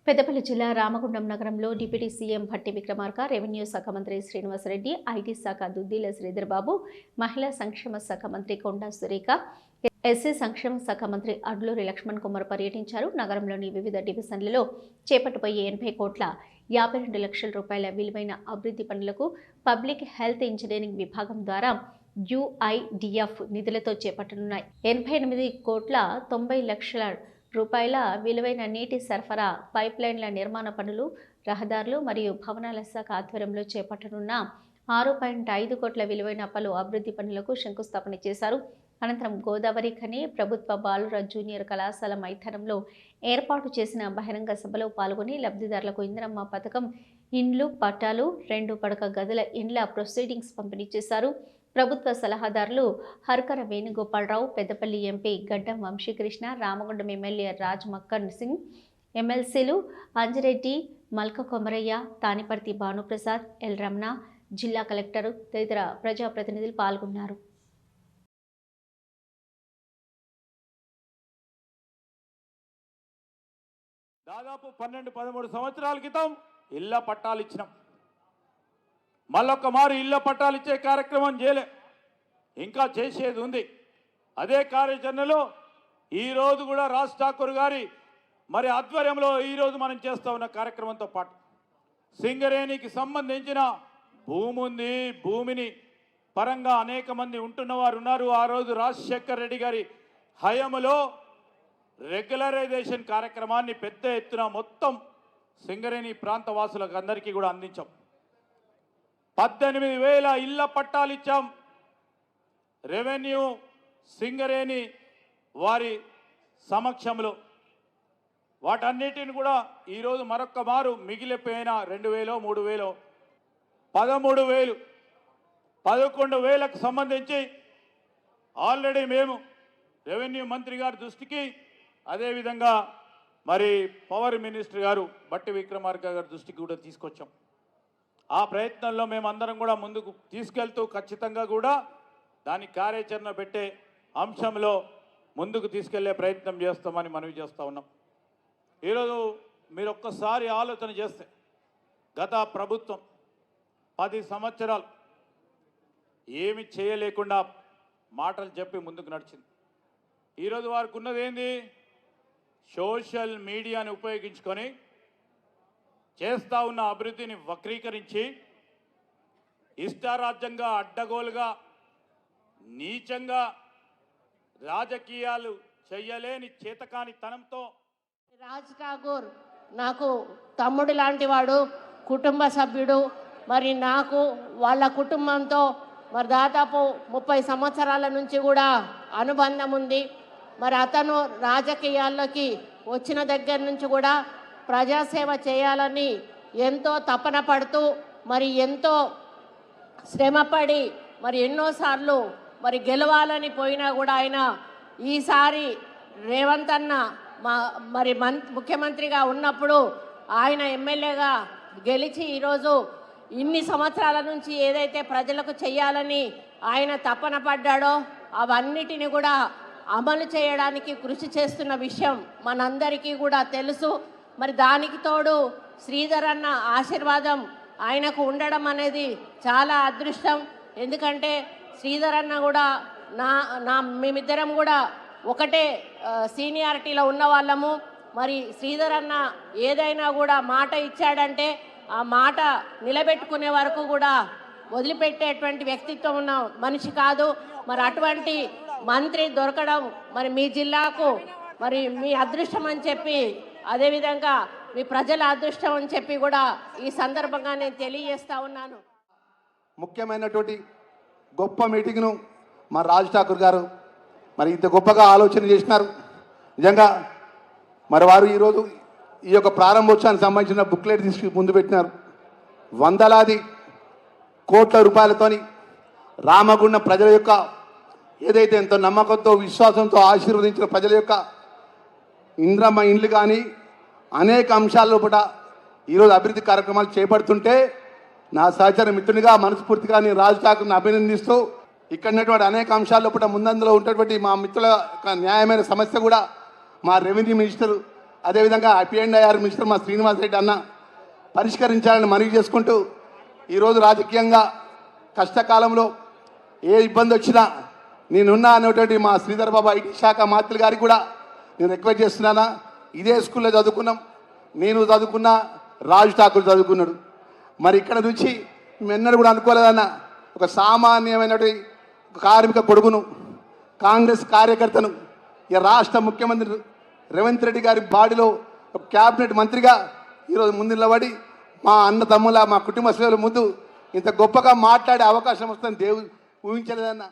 పెద్దపల్లి జిల్లా రామగుండం నగరంలో deputy CM Bhatti Vikramarka, revenue శాఖ మంత్రి శ్రీనివాసరెడ్డి, ఐటీ శాఖ దుద్దిల శ్రీధర్బాబు, మహిళా సంక్షేమ శాఖ మంత్రి కొండా సురేఖ, ఎస్సీ సంక్షేమ శాఖ మంత్రి అడ్లూరి లక్ష్మణ్ కుమార్ పర్యటించారు. నగరంలోని వివిధ డివిజన్లలో చేపట్టబోయే 80 కోట్ల 52 లక్షల రూపాయల విలువైన అభివృద్ధి పనులకు పబ్లిక్ హెల్త్ ఇంజనీరింగ్ విభాగం ద్వారా యుఐడిఎఫ్ నిధులతో చేపట్టనున్నాయి. 88 కోట్ల 90 లక్షల రూపాయల విలువైన నీటి సరఫరా పైప్లైన్ల నిర్మాణ పనులు, రహదారులు మరియు భవనాల శాఖ ఆధ్వర్యంలో చేపట్టనున్న 6.5 కోట్ల విలువైన పలు అభివృద్ధి పనులకు శంకుస్థాపన చేశారు. అనంతరం గోదావరి ఖని ప్రభుత్వ బాలుర జూనియర్ కళాశాల మైదానంలో ఏర్పాటు చేసిన బహిరంగ సభలో పాల్గొని లబ్ధిదారులకు ఇందిరమ్మ పథకం ఇండ్లు, పట్టాలు, 2 పడక గదుల ఇండ్ల ప్రొసీడింగ్స్ పంపిణీ చేశారు. ప్రభుత్వ సలహాదారులు హర్కర వేణుగోపాలరావు, పెద్దపల్లి ఎంపీ గడ్డం వంశీకృష్ణ, రామగుండం ఎమ్మెల్యే రాజ్ మక్కన్ సింగ్, ఎమ్మెల్సీలు అంజిరెడ్డి, మల్క కొమరయ్య, తానిపర్తి భానుప్రసాద్, ఎల్ రమణ, జిల్లా కలెక్టర్ తదితర ప్రజాప్రతినిధులు పాల్గొన్నారు. దాదాపు 12-13 సంవత్సరాల క్రితం ఇళ్ల పట్టాలు ఇచ్చినాం. మళ్ళొక్క మారు ఇళ్ల పట్టాలు ఇచ్చే కార్యక్రమం చేయలే, ఇంకా చేసేది ఉంది. అదే కార్యాచరణలో ఈరోజు కూడా రాజ్ ఠాకూర్ గారి ఆధ్వర్యంలో ఈరోజు మనం చేస్తూ ఉన్న కార్యక్రమంతో పాటు సింగరేణికి సంబంధించిన భూమి ఉంది. భూమిని పరంగా అనేక మంది ఉంటున్న వారు ఉన్నారు. ఆ రోజు రాజశేఖర్ రెడ్డి గారి హయాంలో రెగ్యులరైజేషన్ కార్యక్రమాన్ని పెద్ద ఎత్తున మొత్తం సింగరేణి ప్రాంత వాసులకు అందరికీ కూడా అందించాం. 18,000 ఇళ్ల పట్టాలు ఇచ్చాం. రెవెన్యూ సింగరేణి వారి సమక్షంలో వాటన్నిటిని కూడా ఈరోజు మరొక్క మారు మిగిలిపోయిన 2,000, 3,000, 13,000, 11,000కు సంబంధించి ఆల్రెడీ మేము రెవెన్యూ మంత్రి గారి దృష్టికి, అదేవిధంగా పవర్ మినిస్టర్ గారు బట్టి విక్రమార్క గారి దృష్టికి కూడా తీసుకొచ్చాం. ఆ ప్రయత్నంలో మేమందరం కూడా ముందుకు తీసుకెళ్తూ ఖచ్చితంగా కూడా దాని కార్యాచరణ పెట్టే అంశంలో ముందుకు తీసుకెళ్లే ప్రయత్నం చేస్తామని మనవి చేస్తూ ఉన్నాం. ఈరోజు మీరు ఒక్కసారి ఆలోచన చేస్తే గత ప్రభుత్వం 10 సంవత్సరాలు ఏమి చేయలేకుండా మాటలు చెప్పి ముందుకు నడిచింది. ఈరోజు వారికి ఉన్నది ఏంది? సోషల్ మీడియాని ఉపయోగించుకొని చేస్తూ ఉన్న అభివృద్ధిని వక్రీకరించి ఇష్టారాజ్యంగా, అడ్డగోలుగా, నీచంగా రాజకీయాలు చేయలేని చేతకాని తనంతో రాజ్ ఠాకూర్ నాకు తమ్ముడు లాంటి వాడు, కుటుంబ సభ్యుడు. నాకు వాళ్ళ కుటుంబంతో దాదాపు 30 సంవత్సరాల నుంచి కూడా అనుబంధం ఉంది. అతను రాజకీయాల్లోకి వచ్చిన దగ్గర నుంచి కూడా ప్రజాసేవ చేయాలని ఎంతో తపన పడుతూ ఎంతో శ్రమపడి ఎన్నోసార్లు గెలవాలని పోయినా కూడా ఆయన ఈసారి రేవంత్ అన్న ముఖ్యమంత్రిగా ఉన్నప్పుడు ఆయన ఎమ్మెల్యేగా గెలిచి ఈరోజు ఇన్ని సంవత్సరాల నుంచి ఏదైతే ప్రజలకు చేయాలని ఆయన తపన పడ్డాడో అవన్నిటిని కూడా అమలు చేయడానికి కృషి చేస్తున్న విషయం మనందరికీ కూడా తెలుసు. దానికి తోడు శ్రీధర్ అన్న ఆశీర్వాదం ఆయనకు ఉండడం అనేది చాలా అదృష్టం. ఎందుకంటే శ్రీధర్ అన్న కూడా మేమిద్దరం కూడా ఒకటే సీనియారిటీలో ఉన్న వాళ్ళము. శ్రీధర్ అన్న ఏదైనా కూడా మాట ఇచ్చాడంటే ఆ మాట నిలబెట్టుకునే వరకు కూడా వదిలిపెట్టేటువంటి వ్యక్తిత్వం ఉన్న మనిషి కాదు. అటువంటి మంత్రి దొరకడం మీ జిల్లాకు మీ అదృష్టం అని చెప్పి, అదేవిధంగా మీ ప్రజల అదృష్టం అని చెప్పి కూడా ఈ సందర్భంగా నేను తెలియజేస్తా ఉన్నాను. ముఖ్యమైనటువంటి గొప్ప మీటింగ్ను రాజ్ ఠాకూర్ గారు ఇంత గొప్పగా ఆలోచన చేసినారు. నిజంగా వారు ఈరోజు ఈ యొక్క ప్రారంభోత్సవానికి సంబంధించిన బుక్లెట్ తీసుకు ముందు పెట్టినారు. వందలాది కోట్ల రూపాయలతోని రామగుండం ప్రజల యొక్క ఏదైతే ఎంతో నమ్మకంతో, విశ్వాసంతో ఆశీర్వదించిన ప్రజల యొక్క ఇంద్రమ్మ ఇండ్లు కానీ అనేక అంశాల లోపల ఈరోజు అభివృద్ధి కార్యక్రమాలు చేపడుతుంటే నా సహచర మిత్రునిగా మనస్ఫూర్తిగా నేను రాజ్ ఠాకూర్ని అభినందిస్తూ ఇక్కడ ఉన్నటువంటి అనేక అంశాల లోపల ముందందులో ఉన్నటువంటి మా మిత్రుల యొక్క న్యాయమైన సమస్య కూడా మా రెవెన్యూ మినిస్టర్ అదేవిధంగా పిఎండ్ఐఆర్ మినిస్టర్ మా శ్రీనివాస్ రెడ్డి అన్న పరిష్కరించాలని మనవి చేసుకుంటూ ఈరోజు రాజకీయంగా కష్టకాలంలో ఏ ఇబ్బంది వచ్చినా నేనున్నా అనేటువంటి మా శ్రీధర్ బాబు ఐటీ శాఖ మంత్రి గారికి కూడా నేను రిక్వెస్ట్ చేస్తున్నానా, ఇదే స్కూల్లో చదువుకున్నాం, నేను చదువుకున్నా, రాజు ఠాకూర్ చదువుకున్నాడు. మరి ఇక్కడ నుంచి మేము ఎన్నడూ కూడా అనుకోలేదన్న, ఒక సామాన్యమైనటువంటి కార్మిక కొడుకును, కాంగ్రెస్ కార్యకర్తను, ఈ రాష్ట్ర ముఖ్యమంత్రి రేవంత్ రెడ్డి గారి బాడీలో ఒక క్యాబినెట్ మంత్రిగా ఈరోజు ముందు నిలబడి మా అన్న తమ్ముల మా కుటుంబ సభ్యుల ముందు ఇంత గొప్పగా మాట్లాడే అవకాశం వస్తుందని దేవుడు ఊహించలేదన్న.